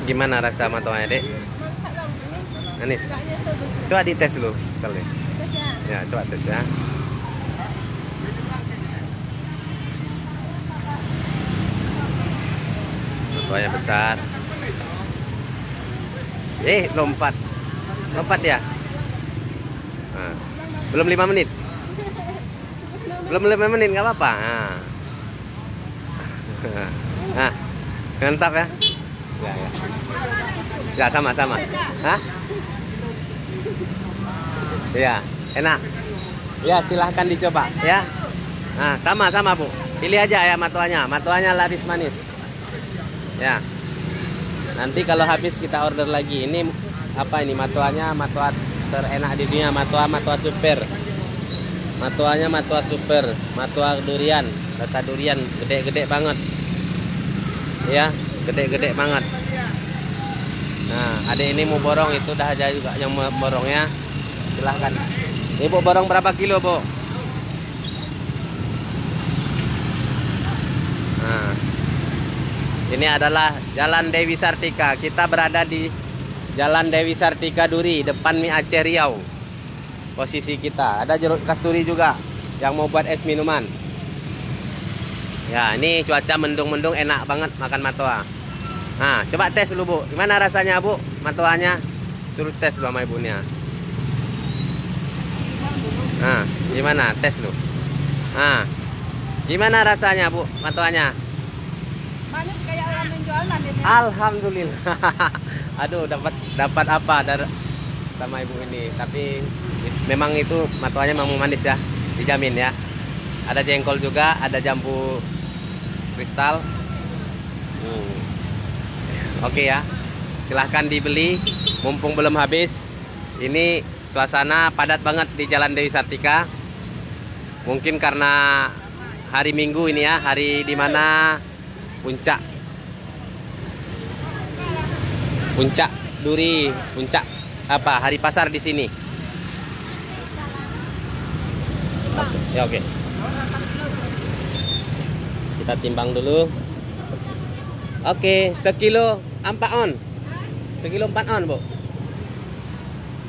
Gimana rasa matoanya, Dek? Manis. Coba dites dulu kali. Ya, coba tes ya. Matoanya besar. Lompat. Lompat ya? Nah, belum 5 menit. Belum 5 menit, nggak apa-apa. Nah, mantap ya. Ya. Ya, sama-sama. Hah? Ya, enak. Ya, silahkan dicoba ya. Nah, sama-sama Bu. Pilih aja ya matoanya. Matoanya laris manis. Ya. Nanti kalau habis kita order lagi. Ini apa ini matoanya? Matoa terenak di dunia. Matoa super. Matoanya matoa super. Matoa durian. Rasa durian gede-gede banget. Ya, gede-gede banget. Nah, adik ini mau borong, itu dah aja juga yang mau borongnya. Silahkan. Ibu borong berapa kilo, Bu? Nah, ini adalah Jalan Dewi Sartika. Kita berada di Jalan Dewi Sartika Duri, depan Mie Aceh Riau. Posisi kita. Ada jeruk kasturi juga yang mau buat es minuman. Ya, ini cuaca mendung-mendung, enak banget makan matoa. Nah, coba tes dulu Bu. Gimana rasanya Bu? Matoanya suruh tes dulu sama ibunya. Nah, gimana? Tes dulu. Nah, gimana rasanya Bu? Matoanya? Manis kayak orang menjualan ya. Alhamdulillah. Aduh, dapat apa dari sama ibu ini? Tapi memang itu matoanya memang manis ya, dijamin ya. Ada jengkol juga, ada jambu kristal. Oke ya, silahkan dibeli, mumpung belum habis. Ini suasana padat banget di Jalan Dewi Sartika. Mungkin karena hari Minggu ini ya, hari dimana puncak duri, puncak apa hari pasar di sini. Ya oke. Kita timbang dulu. Oke, sekilo 4 on. Sekilo 4 on, Bu.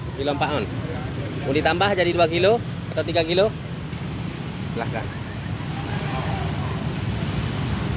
Sekilo 4 on. Mau ditambah jadi 2 kilo atau 3 kilo? Silahkan.